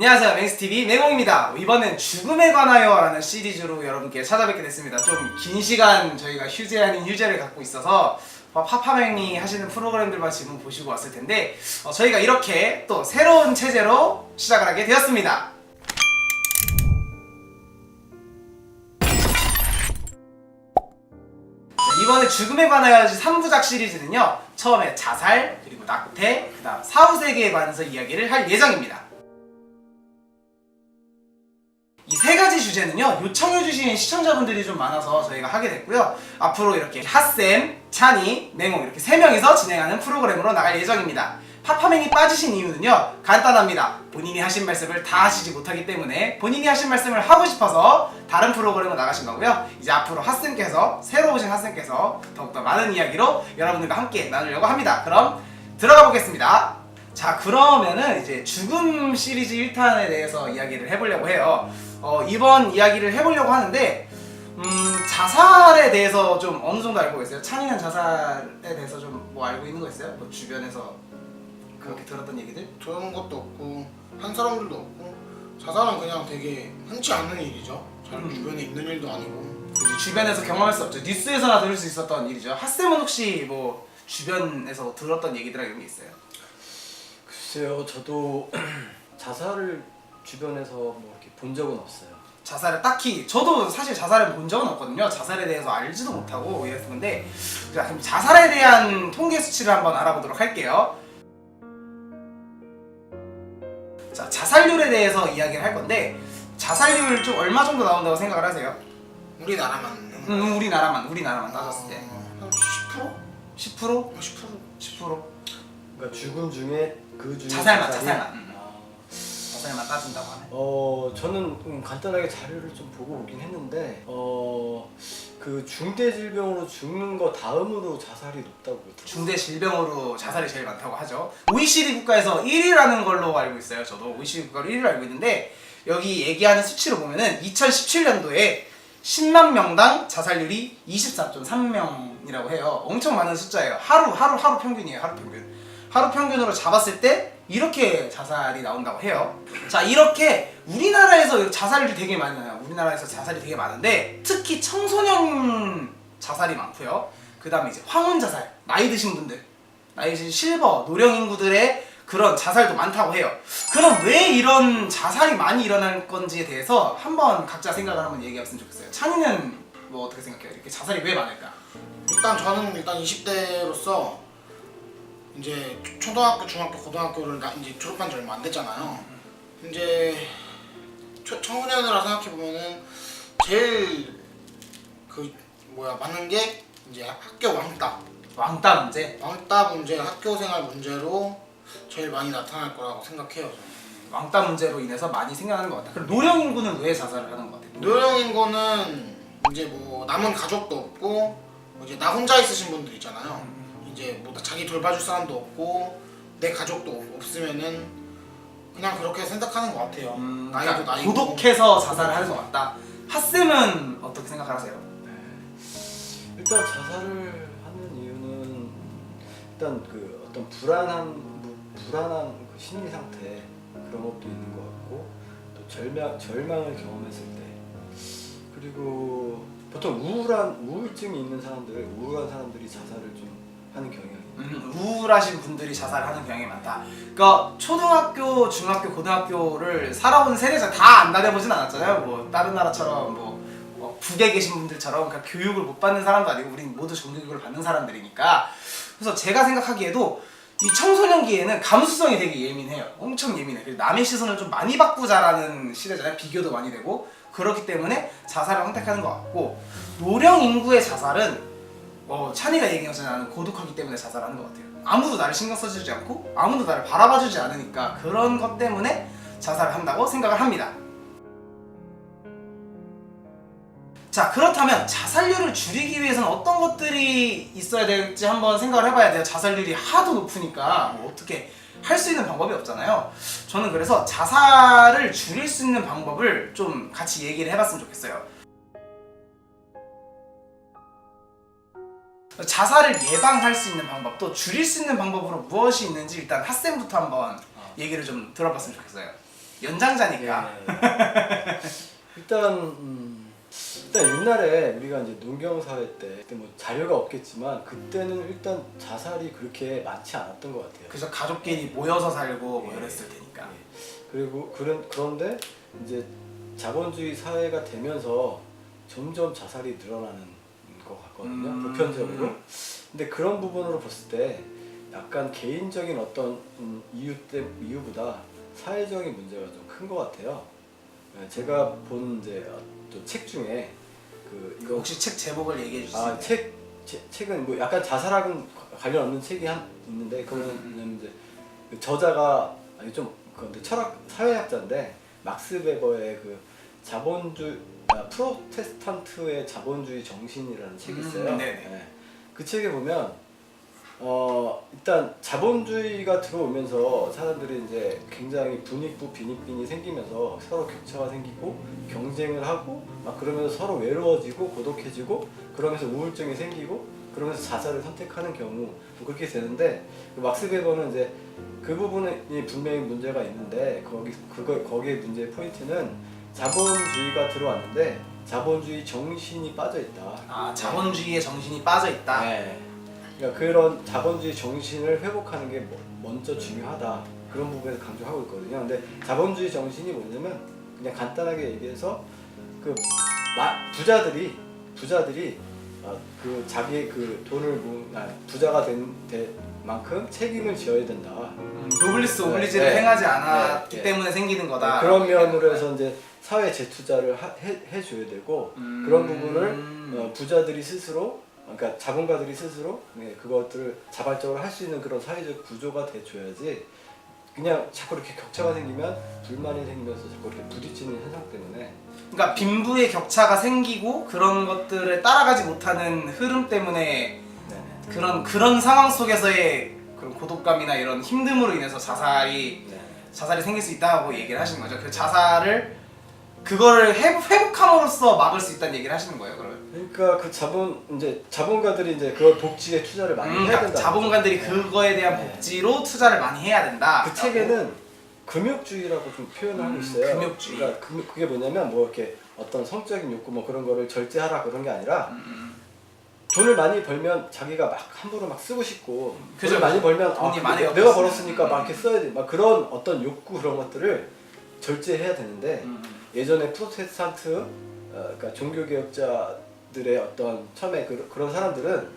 안녕하세요, 맹스TV 맹홍입니다. 이번엔 죽음에 관하여 라는 시리즈로 여러분께 찾아뵙게 됐습니다. 좀 긴 시간 저희가 휴재 아닌 휴재를 갖고 있어서 파파맹이 하시는 프로그램들만 지금 보시고 왔을 텐데 저희가 이렇게 또 새로운 체제로 시작을 하게 되었습니다. 이번에 죽음에 관하여 3부작 시리즈는요, 처음에 자살, 그리고 낙태, 그 다음 사후세계에 관해서 이야기를 할 예정입니다. 이 세 가지 주제는요, 요청해주신 시청자분들이 좀 많아서 저희가 하게 됐고요. 앞으로 이렇게 핫쌤, 찬이, 맹홍 이렇게 3명이서 진행하는 프로그램으로 나갈 예정입니다. 파파맹이 빠지신 이유는요, 간단합니다. 본인이 하신 말씀을 다 하시지 못하기 때문에 본인이 하신 말씀을 하고 싶어서 다른 프로그램으로 나가신 거고요. 이제 앞으로 핫쌤께서, 새로 오신 핫쌤께서 더욱더 많은 이야기로 여러분들과 함께 나누려고 합니다. 그럼 들어가 보겠습니다. 자, 그러면은 이제 죽음 시리즈 1탄에 대해서 이야기를 해보려고 해요. 이번 이야기를 해보려고 하는데 자살에 대해서 좀 어느 정도 알고 계세요? 찬이는 자살에 대해서 좀 뭐 알고 있는 거 있어요? 뭐 주변에서 그렇게 들었던 얘기들? 들은 것도 없고 한 사람들도 없고, 자살은 그냥 되게 흔치 않은 일이죠. 잘 주변에 있는 일도 아니고. 주변에서 경험할 수 없죠. 뉴스에서나 들을 수 있었던 일이죠. 핫쌤은 혹시 뭐 주변에서 들었던 얘기들 이런 게 있어요? 글쎄요, 저도 자살을 주변에서 뭐 이렇게 본 적은 없어요. 자살을 딱히, 저도 사실 자살을 본 적은 없거든요. 자살에 대해서 알지도 못하고 이랬는데, 자, 그럼 자살에 대한 통계 수치를 한번 알아보도록 할게요. 자, 자살률에 대해서 이야기를 할 건데, 자살률 좀 얼마 정도 나온다고 생각을 하세요? 우리나라만. 우리나라만 따졌을 때 한 10%? 10%? 10%? 10%? 그러니까 죽음 중에 그 중에 자살만 따진다고 하네. 저는 간단하게 자료를 좀 보고 오긴 했는데 그 중대 질병으로 죽는 거 다음으로 자살이 높다고 그러더라고요. 중대 질병으로 자살이 제일 많다고 하죠. OECD 국가에서 1위라는 걸로 알고 있어요. 저도 OECD 국가로 1위를 알고 있는데, 여기 얘기하는 수치로 보면은 2017년도에 10만 명당 자살률이 23.3명이라고 해요. 엄청 많은 숫자예요. 하루 평균이에요. 하루 평균으로 잡았을 때 이렇게 자살이 나온다고 해요. 자, 이렇게 우리나라에서 자살률이 되게 많이 나요. 우리나라에서 자살이 되게 많은데, 특히 청소년 자살이 많고요. 그 다음에 이제 황혼 자살, 나이 드신 분들, 나이 드신 실버, 노령 인구들의 그런 자살도 많다고 해요. 그럼 왜 이런 자살이 많이 일어날 건지에 대해서 한번 각자 생각을 한번 얘기해봤으면 좋겠어요. 찬이는 뭐 어떻게 생각해요? 이렇게 자살이 왜 많을까? 저는 20대로서 이제 초등학교, 중학교, 고등학교를 이제 졸업한 지 얼마 안 됐잖아요. 이제 청소년이라 생각해 보면은 제일 맞는 게 이제 학교 왕따 문제? 학교 생활 문제로 제일 많이 나타날 거라고 생각해요. 저는. 왕따 문제로 인해서 많이 생겨나는 것 같아요. 그럼 노령 인구는 왜 자살을 하는 것 같아요? 노령인 거는 이제 뭐 남은 가족도 없고, 이제 나 혼자 있으신 분들 있잖아요. 이제 뭐 자기 돌봐줄 사람도 없고 내 가족도 없으면은 그냥 그렇게 생각하는 것 같아요. 나이도 그러니까 나이고. 고독해서 자살을 하는 것 같다. 핫쌤은 어떻게 생각하세요? 일단 자살을 하는 이유는 일단 그 어떤 불안한 그 심리 상태, 그런 것도 있는 것 같고, 또 절망을 경험했을 때, 그리고 보통 우울증이 있는 우울한 사람들이 자살을 좀 하는 경향이 있어요. 우울하신 분들이 자살하는 경향이 많다. 그러니까 초등학교, 중학교, 고등학교를 살아온 세대자 다 안 다녀보진 않았잖아요. 뭐 다른 나라처럼 북에 계신 분들처럼 그러니까 교육을 못 받는 사람도 아니고, 우린 모두 정규교육을 받는 사람들이니까. 그래서 제가 생각하기에도 이 청소년기에는 감수성이 되게 예민해요. 엄청 예민해. 그래서 남의 시선을 좀 많이 받고 자라는 시대잖아요. 비교도 많이 되고. 그렇기 때문에 자살을 선택하는 것 같고, 노령 인구의 자살은 찬이가 얘기한 것처럼 나는 고독하기 때문에 자살하는 것 같아요. 아무도 나를 신경 써주지 않고 아무도 나를 바라봐주지 않으니까 그런 것 때문에 자살을 한다고 생각을 합니다. 자, 그렇다면 자살률을 줄이기 위해서는 어떤 것들이 있어야 될지 한번 생각을 해봐야 돼요. 자살률이 하도 높으니까 뭐 어떻게 할 수 있는 방법이 없잖아요. 저는 그래서 자살을 줄일 수 있는 방법을 좀 같이 얘기를 해봤으면 좋겠어요. 자살을 예방할 수 있는 방법, 또 줄일 수 있는 방법으로 무엇이 있는지 일단 핫쌤부터 한번 얘기를 좀 들어봤으면 좋겠어요. 연장자니까. 일단 옛날에 우리가 이제 농경 사회 때 그때 뭐 자료가 없겠지만 그때는 일단 자살이 그렇게 많지 않았던 것 같아요. 그래서 가족끼리 모여서 살고 뭐 예. 이랬을 테니까. 그리고 그런데 이제 자본주의 사회가 되면서 점점 자살이 늘어나는 것 같거든요. 보편적으로. 근데 그런 부분으로 봤을 때 약간 개인적인 어떤 이유보다 사회적인 문제가 좀 큰 것 같아요. 제가 본 이제 책 중에 이거 혹시 책 제목을 얘기해 주실 수 있나요? 책은 뭐 약간 자살하고는 관련 없는 책이 있는데 그거는 이제 그 저자가 아니 좀 그런데 철학 사회학자인데 막스 베버의 그 프로테스탄트의 자본주의 정신이라는 책이 있어요. 네. 그 책에 보면 일단 자본주의가 들어오면서 사람들이 이제 굉장히 분익부 빈익빈이 생기면서 서로 격차가 생기고 경쟁을 하고 막 그러면서 서로 외로워지고 고독해지고 그러면서 우울증이 생기고 그러면서 자살을 선택하는 경우 그렇게 되는데 그 막스 베버는 이제 그 부분이 분명히 문제가 있는데 거기에 문제의 포인트는 자본주의가 들어왔는데 자본주의 정신이 빠져 있다. 아, 자본주의의 정신이 빠져 있다. 네. 그러니까 그런 자본주의 정신을 회복하는 게 먼저 중요하다. 그런 부분에서 강조하고 있거든요. 근데 자본주의 정신이 뭐냐면 그냥 간단하게 얘기해서 그 부자들이 그 자기의 그 돈을 부자가 된 만큼 책임을 져야 된다. 노블리스 오블리지를 행하지 않았기 때문에 생기는 거다. 그런 면으로 해서 이제 사회 재투자를 해줘야 되고 그런 부분을 부자들이 스스로 그러니까 자본가들이 스스로 그것들을 자발적으로 할 수 있는 그런 사회적 구조가 돼줘야지 그냥 자꾸 이렇게 격차가 생기면 불만이 생기면서 자꾸 이렇게 부딪히는 현상 때문에 그러니까 빈부의 격차가 생기고 그런 것들을 따라가지 못하는 흐름 때문에 그런 상황 속에서의 그런 고독감이나 이런 힘듦으로 인해서 자살이 생길 수 있다고 얘기를 하시는 거죠. 그 자살을 그거를 회복함으로써 막을 수 있다는 얘기를 하시는 거예요, 그러면? 그러니까 그 자본가들이 이제 그걸 복지에 투자를 많이 해야 된다. 자본가들이 그거에 대한 복지로 투자를 많이 해야 된다. 그 책에는 금욕주의라고 좀 표현을 하고 있어요. 금욕주의. 그러니까 그게 뭐냐면 뭐 이렇게 어떤 성적인 욕구 뭐 그런 거를 절제하라 그런 게 아니라 돈을 많이 벌면 자기가 막 함부로 막 쓰고 싶고 돈을 많이 벌면 돈이 많이 내가 벌었으니까 막 이렇게 써야 돼. 막 그런 어떤 욕구 그런 것들을 절제해야 되는데 예전에 프로테스탄트 그러니까 종교개혁자들의 어떤 처음에 그런 사람들은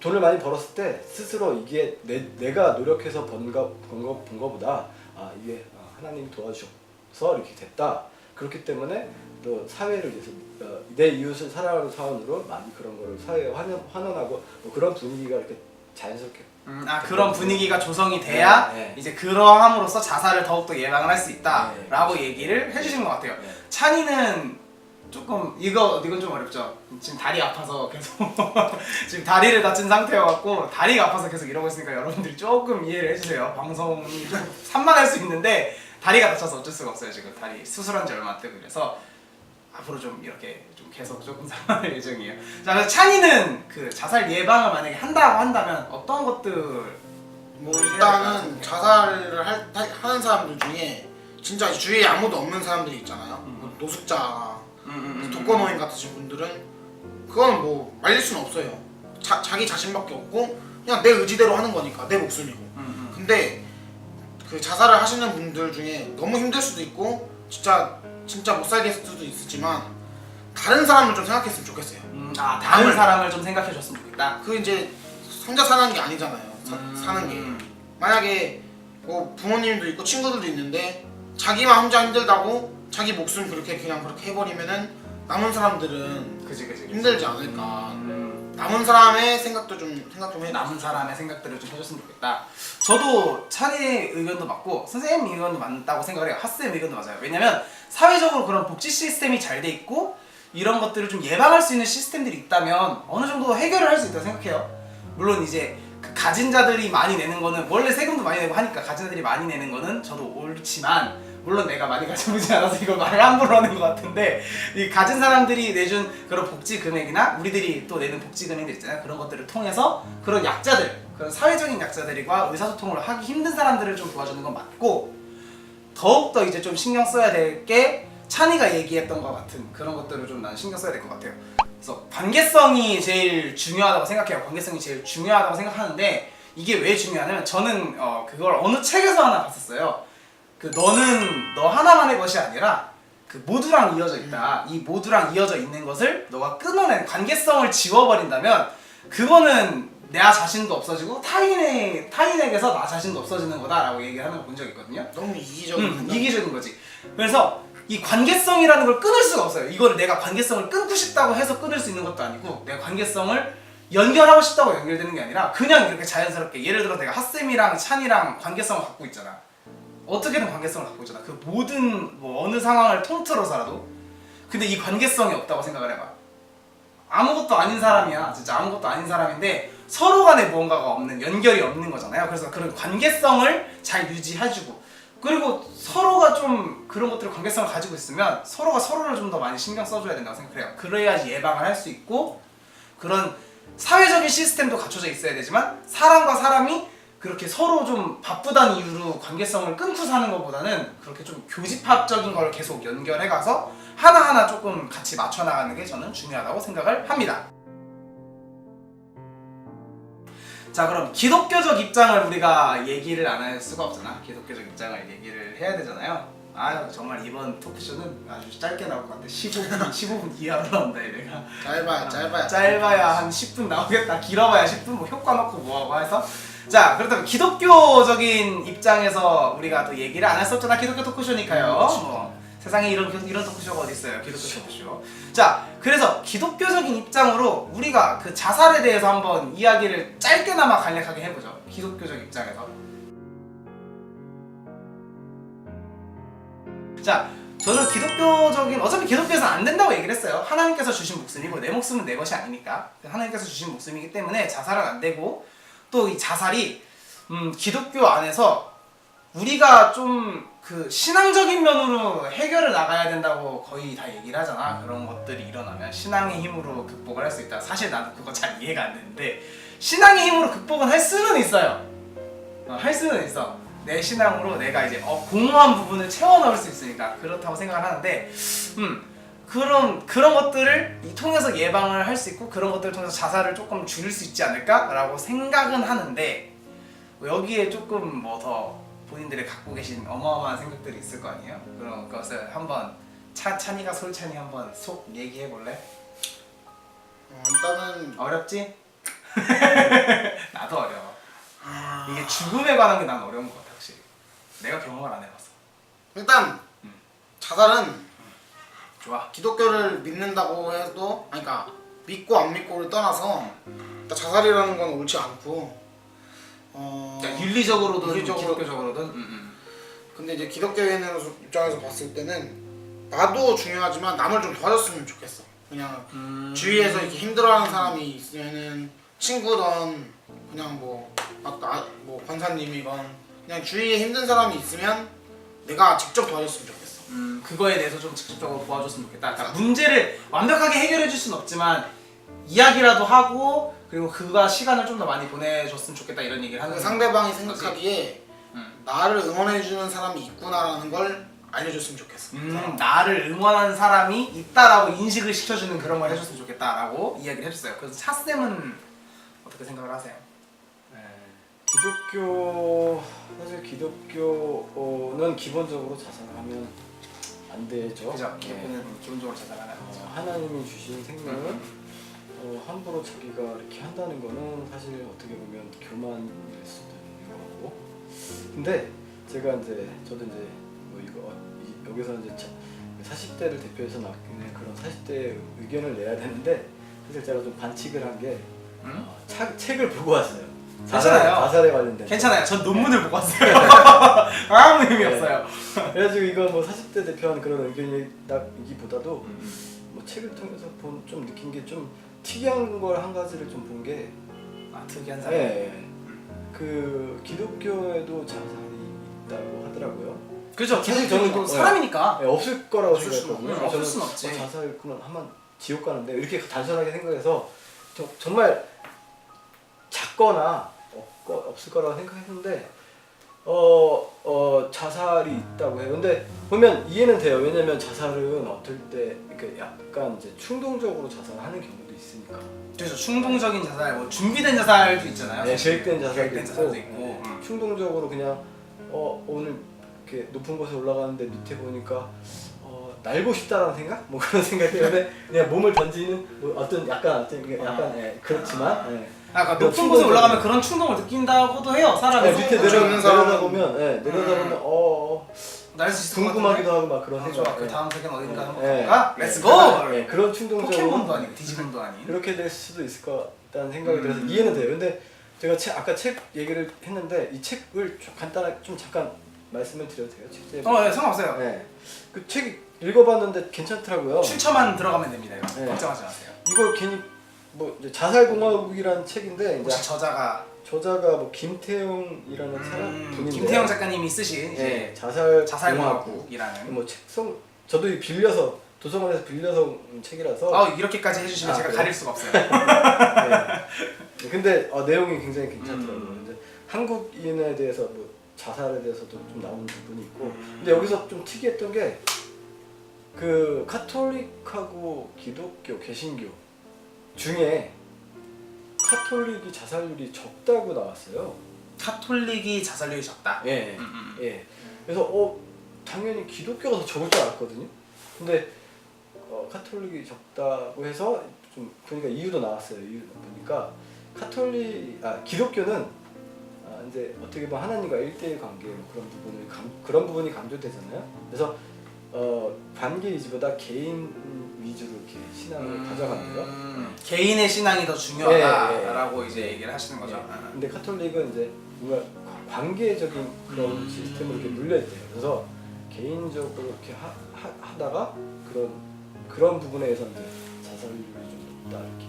돈을 많이 벌었을 때 스스로 이게 내가 노력해서 번 거보다 이게 하나님이 도와주셔서 이렇게 됐다. 그렇기 때문에 또 사회를 위해서 내 이웃을 사랑하는 차원으로 많이 그런 거를 사회에 환원하고 뭐 그런 분위기가 이렇게 자연스럽게 그런 분위기가 조성이 돼야 이제 그러함으로써 자살을 더욱더 예방을 할 수 있다라고 얘기를 해주신 것 같아요. 찬이는 조금 이건 좀 어렵죠. 지금 다리 아파서 계속 지금 다리를 다친 상태여갖고 다리가 아파서 계속 이러고 있으니까 여러분들이 조금 이해를 해주세요. 방송이 좀 산만할 수 있는데 다리가 다쳐서 어쩔 수가 없어요. 지금 다리 수술한 지 얼마 안 되고 그래서 앞으로 좀 이렇게 좀 계속 조금 산만할 예정이에요. 자, 그래서 찬이는 그 자살 예방을 만약에 한다고 한다면 어떤 것들? 뭐 일단은 자살을 하는 사람들 중에 진짜 주위에 아무도 없는 사람들이 있잖아요. 뭐 노숙자, 독거노인 같으신 분들은 그건 뭐 말릴 수는 없어요. 자기 자신밖에 없고 그냥 내 의지대로 하는 거니까 내 목숨이고. 근데 그 자살을 하시는 분들 중에 너무 힘들 수도 있고 진짜 못 살게 했을 수도 있지만 다른 사람을 좀 생각했으면 좋겠어요. 다른 사람을 좀 생각해 줬으면 좋겠다. 그 이제 혼자 사는 게 아니잖아요. 사는 게 만약에 뭐 부모님도 있고 친구들도 있는데 자기만 혼자 힘들다고 자기 목숨 그렇게 해버리면은 남은 사람들은 그치. 힘들지 않을까. 남은 사람의 생각도 좀 해. 남은 사람의 생각들을 좀 해줬으면 좋겠다. 저도 찬이의 의견도 맞고 선생님 의견도 맞다고 생각을 해요. 핫쌤 의견도 맞아요. 왜냐면 사회적으로 그런 복지 시스템이 잘 돼 있고 이런 것들을 좀 예방할 수 있는 시스템들이 있다면 어느 정도 해결을 할 수 있다고 생각해요. 물론 이제 그 가진 자들이 많이 내는 거는 원래 세금도 많이 내고 하니까 가진 자들이 많이 내는 거는 저도 옳지만 물론 내가 많이 가져보지 않아서 이걸 말을 함부로 하는 것 같은데 이 가진 사람들이 내준 그런 복지 금액이나 우리들이 또 내는 복지 금액들 있잖아요. 그런 것들을 통해서 그런 약자들, 그런 사회적인 약자들과 의사소통을 하기 힘든 사람들을 좀 도와주는 건 맞고 더욱더 이제 좀 신경 써야 될 게 찬이가 얘기했던 것 같은 그런 것들을 좀 난 신경 써야 될 것 같아요. 그래서 관계성이 제일 중요하다고 생각해요. 관계성이 제일 중요하다고 생각하는데 이게 왜 중요하냐면 저는 그걸 어느 책에서 하나 봤었어요. 그 너는 너 하나만의 것이 아니라 그 모두랑 이어져 있다. 이 모두랑 이어져 있는 것을 너가 끊어낸 관계성을 지워버린다면 그거는 나 자신도 없어지고 타인에게서 나 자신도 없어지는 거다라고 얘기하는 거 본 적이 있거든요. 너무 이기적인 이기적인 거지. 그래서 이 관계성이라는 걸 끊을 수가 없어요. 이거를 내가 관계성을 끊고 싶다고 해서 끊을 수 있는 것도 아니고 내가 관계성을 연결하고 싶다고 연결되는 게 아니라 그냥 이렇게 자연스럽게 예를 들어 내가 핫쌤이랑 찬이랑 관계성을 갖고 있잖아. 어떻게든 관계성을 갖고 있잖아. 그 모든 뭐 어느 상황을 통틀어서라도. 근데 이 관계성이 없다고 생각을 해봐. 아무것도 아닌 사람이야. 진짜 아무것도 아닌 사람인데 서로 간에 무언가가 없는 연결이 없는 거잖아요. 그래서 그런 관계성을 잘 유지해주고 그리고 서로가 좀 그런 것들을 관계성을 가지고 있으면 서로가 서로를 좀 더 많이 신경 써줘야 된다고 생각해요. 그래야지 예방을 할 수 있고 그런 사회적인 시스템도 갖춰져 있어야 되지만 사람과 사람이 그렇게 서로 좀 바쁘다는 이유로 관계성을 끊고 사는 것보다는 그렇게 좀 교집합적인 걸 계속 연결해가서 하나하나 조금 같이 맞춰나가는 게 저는 중요하다고 생각을 합니다. 자, 그럼 기독교적 입장을 우리가 얘기를 안 할 수가 없잖아. 기독교적 입장을 얘기를 해야 되잖아요. 아유, 정말 이번 토크쇼는 아주 짧게 나올 것 같아. 15분 이하로 나온다 얘가. 짧아야 한 10분 나오겠다. 길어봐야 10분 뭐 효과 넣고 뭐하고 해서. 자, 그렇다면 기독교적인 입장에서 우리가 또 얘기를 안 할 수 없잖아. 기독교 토크쇼니까요. 세상에 이런 토크쇼가 어디 있어요? 기독교 토크쇼. 자, 그래서 기독교적인 입장으로 우리가 그 자살에 대해서 한번 이야기를 짧게나마 간략하게 해보죠. 기독교적 입장에서. 자, 저는 기독교적인 어차피 기독교에서 안 된다고 얘기를 했어요. 하나님께서 주신 목숨이고 내 목숨은 내 것이 아니니까 하나님께서 주신 목숨이기 때문에 자살은 안 되고 또 이 자살이 기독교 안에서 우리가 좀 그 신앙적인 면으로 해결을 나가야 된다고 거의 다 얘기를 하잖아. 그런 것들이 일어나면 신앙의 힘으로 극복을 할 수 있다. 사실 나도 그거 잘 이해가 안 되는데 신앙의 힘으로 극복은 할 수는 있어요. 할 수는 있어. 내 신앙으로 내가 이제 공허한 부분을 채워 넣을 수 있으니까 그렇다고 생각을 하는데 그런 것들을 통해서 예방을 할 수 있고 그런 것들을 통해서 자살을 조금 줄일 수 있지 않을까라고 생각은 하는데 여기에 조금 뭐 더 본인들이 갖고 계신 어마어마한 생각들이 있을 거 아니에요? 그런 것을 한번 찬이가 솔찬이 한번 속 얘기해 볼래? 일단은 어렵지? 나도 어려워. 이게 죽음에 관한 게 난 어려운 것 같아 확실히. 내가 경험을 안 해봤어. 일단 자살은 좋아. 기독교를 믿는다고 해도 그러니까 믿고 안 믿고를 떠나서 일단 자살이라는 건 옳지 않고 그러니까 윤리적으로든 윤리적으로. 기독교적으로든 근데 이제 기독교인 입장에서 봤을 때는 나도 중요하지만 남을 좀 도와줬으면 좋겠어. 그냥 주위에서 이렇게 힘들어하는 사람이 있으면은 친구든 그냥 뭐 권사님이건 그냥 주위에 힘든 사람이 있으면 내가 직접 도와줬으면 좋겠어. 그거에 대해서 좀 직접적으로 도와줬으면 좋겠다. 그러니까 문제를 완벽하게 해결해 줄 수는 없지만 이야기라도 하고 그리고 그가 시간을 좀 더 많이 보내줬으면 좋겠다 이런 얘기를 하는 그 상대방이 생각하기에 나를 응원해주는 사람이 있구나라는 걸 알려줬으면 좋겠어. 나를 응원하는 사람이 있다라고 인식을 시켜주는 그런 걸 해줬으면 좋겠다라고 이야기를 해줬어요. 그래서 차쌤은 어떻게 생각을 하세요? 사실 기독교는 기본적으로 자살하면 안 되죠. 그죠? 기독교는 기본적으로 자살하나요? 하나님이 주신 생명을 함부로 자기가 이렇게 한다는 거는 사실 어떻게 보면 교만일 수도 있는 거고. 근데 제가 저도 뭐 여기서 40대를 대표해서 나오는 그런 40대의 의견을 내야 되는데 사실 제가 좀 반칙을 한 게 책을 보고 왔어요. 괜찮아요. 자살에 관련된. 괜찮아요. 전 논문을 보고 왔어요. 아무 의미 없어요. 그래가지고 이거 뭐 40대 대표한 그런 의견이기보다도 뭐 책을 통해서 좀 느낀 게 좀 특이한 걸 한 가지를 좀 본 게 특이한 사람. 그 기독교에도 자살이 있다고 하더라고요. 그죠. 사실 저는 또 사람이니까. 없을 거라고 없을 수는 생각했거든요. 없죠. 없을 수는 없지. 자살 그만 하면 지옥 가는데 이렇게 단순하게 생각해서 정말 작거나 없을 거라고 생각했는데 자살이 있다고 해요. 근데 보면 이해는 돼요. 왜냐면 자살은 어떨 때 이렇게 약간 이제 충동적으로 자살하는 경우도 있으니까. 그래서 충동적인 자살, 뭐 준비된 자살도 있잖아요. 네, 계획된 계획된 자살도 자살도 있고, 있고. 충동적으로 그냥 오늘 이렇게 높은 곳에 올라가는데 밑에 보니까 날고 싶다라는 생각? 뭐 그런 생각 때문에 그냥 몸을 던지는 뭐 어떤 약간 그렇지만 그러니까 높은 충동적인- 곳에 올라가면 그런 충동을 느낀다고도 해요. 사람이 밑에 있는 사람은- 내려다보면 날 수 있을 것 궁금하기도 같은데? 하고 막 그런 좋아. 생각. 그 다음 세계는 어딘가 한번 네. 가볼까? 네. 렛츠고! 그런 충동적으로 포켓몬도 아니고 디지몬도 아닌. 그렇게 될 수도 있을 것 같다는 생각이 들어서 이해는 돼요. 근데 제가 아까 책 얘기를 했는데 이 책을 간단하게 좀 잠깐 말씀을 드려도 돼요? 책 제목? 네, 상관없어요. 네. 그 책 읽어봤는데 괜찮더라고요. 출처만 들어가면 됩니다. 이거. 네. 걱정하지 마세요. 이거 괜히 뭐 이제 자살공화국이라는 책인데 혹시 이제 저자가 저자가 뭐 김태웅이라는 사람 분인데 김태형 작가님이 쓰신 이제 네, 자살공화국 자살공화국이라는. 뭐 책성 저도 이 빌려서 도서관에서 빌려서 온 책이라서 이렇게까지 해주시면 아, 제가 그래요? 가릴 수가 없어요. 네. 근데 내용이 굉장히 괜찮더라고요. 이제 한국인에 대해서 뭐 자살에 대해서도 좀 나오는 부분이 있고 근데 여기서 좀 특이했던 게 그 카톨릭하고 기독교, 개신교 중에 카톨릭이 자살률이 적다고 나왔어요. 카톨릭이 자살률이 적다. 예. 예. 그래서 당연히 기독교가 더 적을 줄 알았거든요. 근데 카톨릭이 적다고 해서 좀 보니까 이유도 나왔어요. 이유 보니까 기독교는 이제 어떻게 보면 하나님과 1대1 관계 뭐 그런 부분이 강조되잖아요. 그래서 관계 위주보다 개인 위주로 이렇게 신앙을 가져가는데요. 개인의 신앙이 더 중요하다라고 예. 이제 얘기를 하시는 거죠. 근데 카톨릭은 이제 뭔가 관계적인 그런 시스템으로 이렇게 물려있대요. 그래서 개인적으로 이렇게 하다가 그런 부분에 의해서 이제 자살률이 좀 높다 이렇게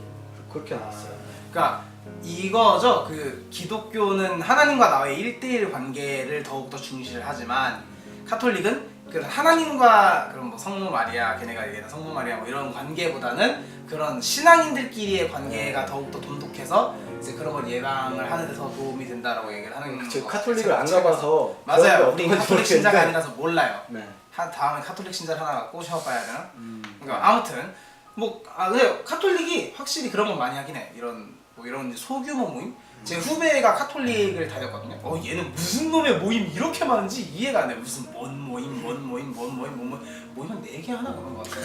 그렇게 나왔어요. 그러니까 이거죠. 그 기독교는 하나님과 나의 1대1 관계를 더욱더 중시를 하지만 카톨릭은 그 하나님과 그런 뭐 성모 마리아, 걔네가 얘기하는 성모 마리아 뭐 이런 관계보다는 그런 신앙인들끼리의 관계가 더욱더 돈독해서 이제 그런 걸 예방을 하는 데 더 도움이 된다라고 얘기를 하는 그쵸, 거. 카톨릭을 안 가봐서 맞아요. 그런 게 우리 어떤 카톨릭 건지 신자가 모르겠는데. 아니라서 몰라요. 네. 다음에 카톨릭 신자를 하나 꼬셔봐야 되나? 그러니까 아무튼 근데 카톨릭이 확실히 그런 건 많이 하긴 해. 이런 소규모 모임. 제 후배가 카톨릭을 다녔거든요. 얘는 무슨 놈의 모임 이렇게 많은지 이해가 안 돼. 무슨 뭔 모임 모임 한 4개 하나 그런 거 같아.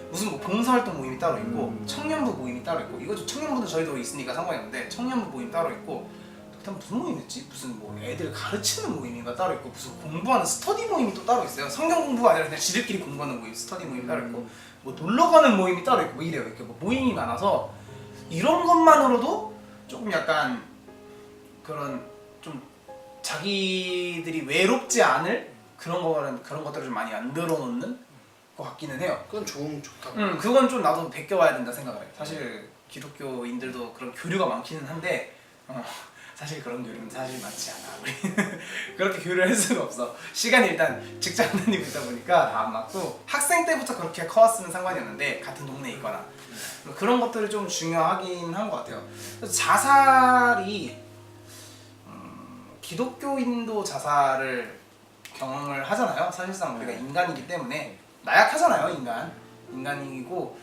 무슨 뭐 봉사활동 모임이 따로 있고 청년부 모임이 따로 있고 이거 청년부도 저희도 있으니까 상관이 없는데 청년부 모임 따로 있고 그다음 무슨 모임이었지? 무슨 뭐 애들 가르치는 모임인가 따로 있고 무슨 공부하는 스터디 모임이 또 따로 있어요. 성경 공부가 아니라 그냥 지들끼리 공부하는 모임, 스터디 모임 따로 있고 뭐 놀러 가는 모임이 따로 있고 뭐 이래요. 이렇게 뭐 모임이 많아서 이런 것만으로도 조금 약간 그런 좀 자기들이 외롭지 않을 그런 것들을 좀 많이 만들어 놓는 것 같기는 해요. 그건 좋다고. 그건 좀 나도 베껴와야 된다 생각을 해요. 사실 기독교인들도 그런 교류가 많기는 한데 사실 그런 교류는 사실 많지 않아. 우리 그렇게 교류를 할 수가 없어. 시간이 일단 직장 다니고 있다 보니까 다 안 맞고 학생 때부터 그렇게 커왔으면 상관이 없는데 같은 동네에 있거나 그런 것들이 좀 중요하긴 한 것 같아요. 그래서 자살이 기독교인도 자살을 경험을 하잖아요. 사실상 우리가 인간이기 때문에 나약하잖아요. 인간이고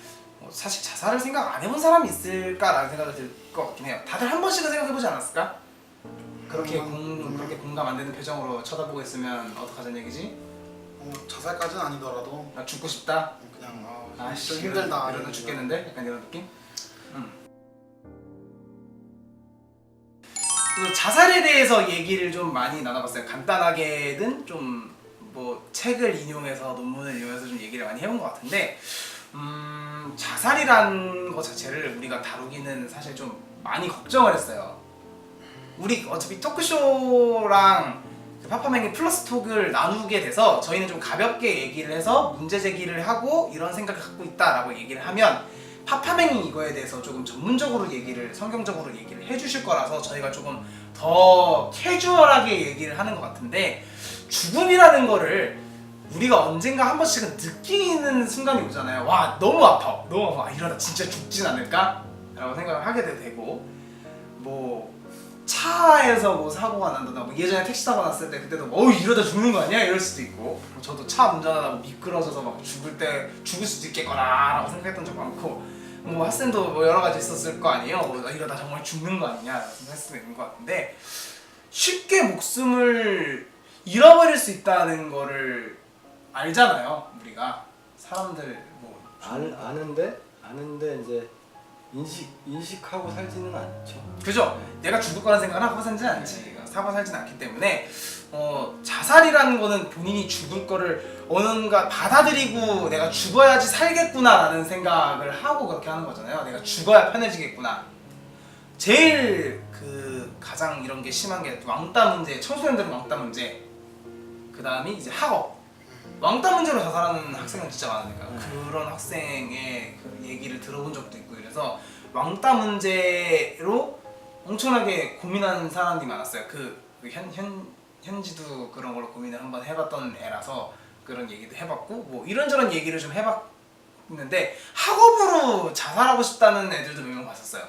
사실 자살을 생각 안 해본 사람이 있을까라는 생각이 들 것 같긴 해요. 다들 한 번씩은 생각해보지 않았을까? 그렇게 공감 안 되는 표정으로 쳐다보고 있으면 어떡하자는 얘기지? 자살까지는 아니더라도 나 죽고 싶다? 그냥 아씨 좀 힘들다. 이러다 죽겠는데? 약간 이런 느낌? 그래서 자살에 대해서 얘기를 좀 많이 나눠봤어요. 간단하게든 좀 뭐 책을 인용해서 논문을 인용해서 좀 얘기를 많이 해본 것 같은데 자살이란 것 자체를 우리가 다루기는 사실 좀 많이 걱정을 했어요. 우리 어차피 토크쇼랑 파파맹이 플러스 톡을 나누게 돼서 저희는 좀 가볍게 얘기를 해서 문제 제기를 하고 이런 생각을 갖고 있다라고 얘기를 하면 파파맹이 이거에 대해서 조금 전문적으로 성경적으로 얘기를 해주실 거라서 저희가 조금 더 캐주얼하게 얘기를 하는 것 같은데 죽음이라는 거를 우리가 언젠가 한 번씩은 느끼는 순간이 오잖아요. 와 너무 아파 이러다 진짜 죽진 않을까? 라고 생각을 하게 되고 뭐 차에서 뭐 사고가 난다나 뭐 예전에 택시 사고 났을 때 그때도 뭐 이러다 죽는 거 아니야? 이럴 수도 있고 뭐 저도 차 운전하다 뭐 미끄러져서 막 죽을 수도 있겠거나라고 생각했던 적 많고 뭐 핫쌤도 뭐 여러 가지 있었을 거 아니에요? 뭐 이러다 정말 죽는 거 아니냐 생각할 수도 있는 것 같은데 쉽게 목숨을 잃어버릴 수 있다는 거를 알잖아요 우리가 사람들 뭐 아는데 이제 인식하고 살지는 않죠. 그죠? 내가 죽을 거라는 생각을 하고 살지는 않지. 사고 살지는 않기 때문에 자살이라는 거는 본인이 죽을 거를 어느가 받아들이고 내가 죽어야지 살겠구나라는 생각을 하고 그렇게 하는 거잖아요. 내가 죽어야 편해지겠구나. 제일 그 가장 이런 게 심한 게 왕따 문제, 청소년들은 왕따 문제. 그 다음이 이제 학업. 왕따 문제로 자살하는 학생은 진짜 많으니까 그런 학생의 그 얘기를 들어본 적도 있고 그래서 왕따 문제로 엄청나게 고민하는 사람들이 많았어요. 현지도 그런 걸로 고민을 한번 해봤던 애라서 그런 얘기도 해봤고 뭐 이런저런 얘기를 좀 해봤는데 학업으로 자살하고 싶다는 애들도 몇 명 봤었어요.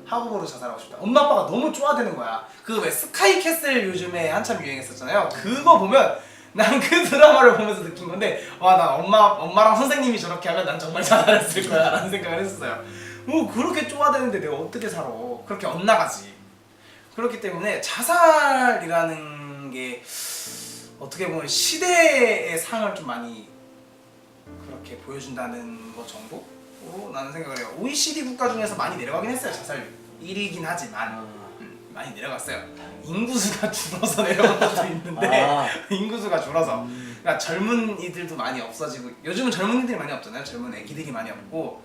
학업으로 자살하고 싶다. 엄마 아빠가 너무 쪼아대는 거야. 그 왜 스카이캐슬 요즘에 한참 유행했었잖아요. 그거 보면 난 그 드라마를 보면서 느낀 건데 와 나 엄마랑 선생님이 저렇게 하면 난 정말 자살했을 거야 라는 생각을 했었어요. 뭐 그렇게 쪼아대는데 내가 어떻게 살아. 그렇게 엇나가지. 그렇기 때문에 자살이라는 게 어떻게 보면 시대의 상을 좀 많이 그렇게 보여준다는 것 정도로 나는 생각을 해요. OECD 국가 중에서 많이 내려가긴 했어요. 자살 1위긴 하지만 많이 내려갔어요. 인구수가 줄어서 내려간 것도 있는데 인구수가 줄어서 그러니까 젊은이들도 많이 없어지고 요즘은 젊은이들이 많이 없잖아요. 젊은 애기들이 많이 없고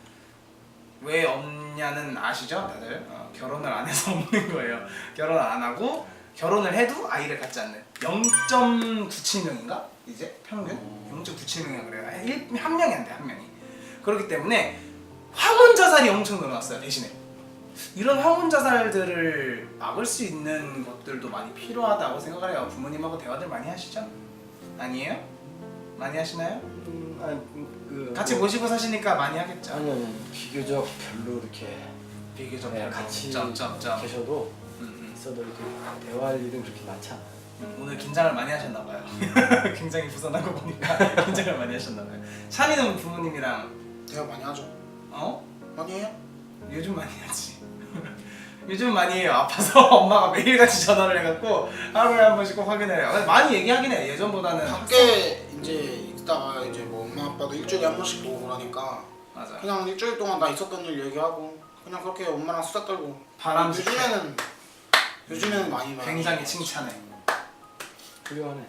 왜 없냐는 아시죠? 다들 결혼을 안 해서 없는 거예요. 결혼 안 하고 결혼을 해도 아이를 갖지 않는 0.97명인가? 이제 평균? 0.97명이라 그래요. 한 명이 안 돼, 한 명이. 그렇기 때문에 황혼 자살이 엄청 늘어났어요. 대신에 이런 황혼 자살들을 막을 수 있는 것들도 많이 필요하다고 생각을 해요. 부모님하고 대화들 많이 하시죠? 아니에요? 많이 하시나요? 같이 모시고 사시니까 많이 하겠죠. 아니 비교적 별로 이렇게 비교적 같이 점점점 계셔도 있어도 이렇게 대화할 일은 그렇게 많지 않아요. 오늘 긴장을 많이 하셨나봐요. 굉장히 부산한 거 보니까 긴장을 많이 하셨나봐요. 찬이는 부모님이랑 대화 많이 하죠. 많이 해요? 요즘 많이 하지. 요즘 많이 해요. 아파서 엄마가 매일같이 전화를 해갖고 하루에 한 번씩 꼭 확인을 해요. 많이 얘기하긴 해. 예전보다는 밖에 이제 있다가 이제 뭐 엄마 아빠도 일주일에 한 번씩 보고 그러니까 맞아. 그냥 일주일 동안 나 있었던 일 얘기하고 그냥 그렇게 엄마랑 수다 떨고 바람 요즘에는 많이 굉장히 칭찬해. 훌륭하네.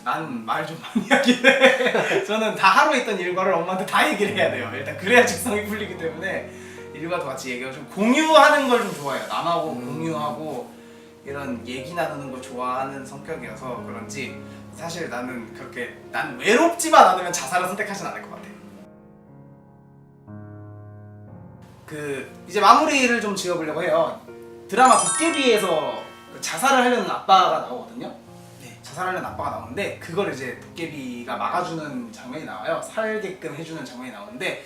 난 말 좀 많이 하긴 해. 저는 다 하루 있던 일과를 엄마한테 다 얘기를 해야 돼요. 일단 그래야 직성이 풀리기 때문에 일과도 같이 얘기하고 좀 공유하는 걸 좀 좋아해요. 남하고 공유하고 이런 얘기 나누는 걸 좋아하는 성격이어서 그런지 사실 나는 그렇게 난 외롭지만 않으면 자살을 선택하진 않을 것 같아. 이제 마무리를 좀 지어보려고 해요. 드라마 도깨비에서 자살을 하려는 아빠가 나오거든요. 자살하려는 아빠가 나오는데 그걸 이제 도깨비가 막아주는 장면이 나와요. 살게끔 해주는 장면이 나오는데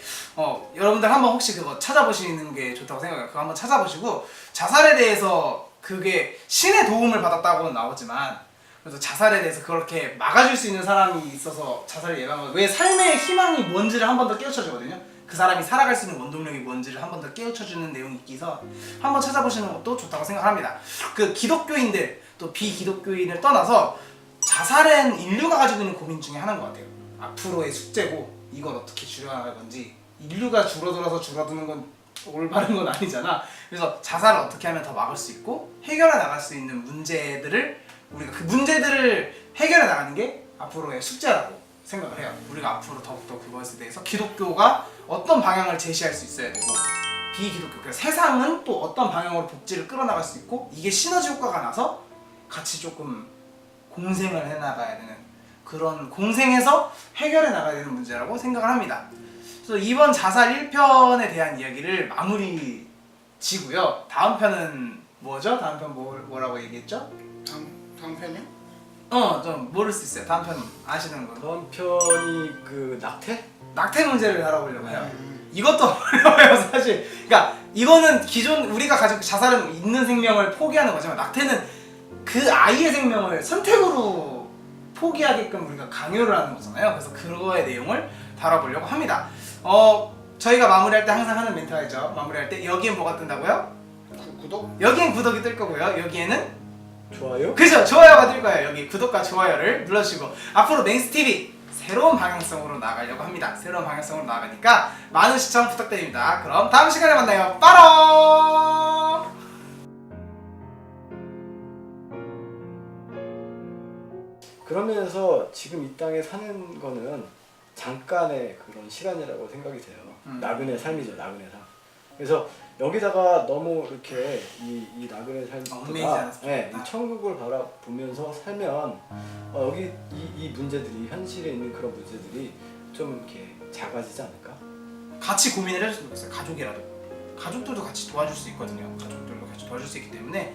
여러분들 한번 혹시 그거 찾아보시는 게 좋다고 생각해요. 그거 한번 찾아보시고 자살에 대해서 그게 신의 도움을 받았다고는 나오지만 그래서 자살에 대해서 그렇게 막아줄 수 있는 사람이 있어서 자살을 예방하고 왜 삶의 희망이 뭔지를 한 번 더 깨우쳐주거든요. 그 사람이 살아갈 수 있는 원동력이 뭔지를 한 번 더 깨우쳐주는 내용이 있어서 한번 찾아보시는 것도 좋다고 생각합니다. 그 기독교인들 또 비기독교인을 떠나서 자살은 인류가 가지고 있는 고민 중에 하나인 것 같아요. 앞으로의 숙제고 이걸 어떻게 줄여나갈 건지. 인류가 줄어들어서 줄어드는 건 올바른 건 아니잖아. 그래서 자살을 어떻게 하면 더 막을 수 있고 해결해 나갈 수 있는 문제들을 우리가 그 문제들을 해결해 나가는 게 앞으로의 숙제라고 생각을 해요. 우리가 앞으로 더욱더 그것에 대해서 기독교가 어떤 방향을 제시할 수 있어야 되고 비기독교 그러니까 세상은 또 어떤 방향으로 복지를 끌어나갈 수 있고 이게 시너지 효과가 나서 같이 조금 공생을 해나가야 되는 그런 공생해서 해결해 나가야 되는 문제라고 생각을 합니다. 그래서 이번 자살 1편에 대한 이야기를 마무리 지고요. 다음 편은 뭐죠? 다음 편 뭐라고 얘기했죠? 다음 편이요? 좀 모를 수 있어요. 다음 편 아시는 거. 다음 편이 그 낙태? 낙태 문제를 다뤄보려고 해요. 이것도 어려워요 사실. 그러니까 이거는 기존 우리가 가지고 자살은 있는 생명을 포기하는 거지만 낙태는 그 아이의 생명을 선택으로 포기하게끔 우리가 강요를 하는 거잖아요. 그래서 그거의 내용을 다뤄보려고 합니다. 저희가 마무리할 때 항상 하는 멘트가 있죠. 마무리할 때 여기엔 뭐가 뜬다고요? 구독? 여기엔 구독이 뜰 거고요. 여기에는 좋아요? 그죠? 좋아요가 뜰 거예요. 여기 구독과 좋아요를 눌러주시고 앞으로 맹스TV 새로운 방향성으로 나가려고 합니다. 새로운 방향성으로 나가니까 많은 시청 부탁드립니다. 그럼 다음 시간에 만나요. 빠롱! 그러면서 지금 이 땅에 사는 거는 잠깐의 그런 시간이라고 생각이 돼요. 나그네 삶이죠, 나그네 삶. 그래서 여기다가 너무 이렇게 이 나그네 얽매이지 삶보다 않았으면 이 좋겠다. 천국을 바라보면서 살면 여기 이 문제들이 현실에 있는 그런 문제들이 좀 이렇게 작아지지 않을까? 같이 고민을 해줬으면 좋겠어요. 가족이라도. 가족들도 같이 도와줄 수 있거든요. 가족들도 같이 도와줄 수 있기 때문에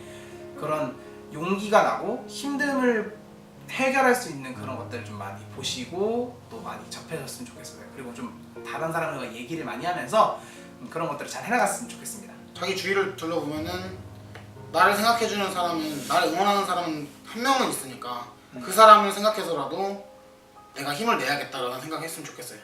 그런 용기가 나고 힘듦을 해결할 수 있는 그런 것들을 좀 많이 보시고 또 많이 접해줬으면 좋겠어요. 그리고 좀 다른 사람들과 얘기를 많이 하면서 그런 것들을 잘 해나갔으면 좋겠습니다. 자기 주위를 둘러보면은 나를 생각해주는 사람은, 나를 응원하는 사람은 한 명은 있으니까 그 사람을 생각해서라도 내가 힘을 내야겠다라는 생각했으면 좋겠어요.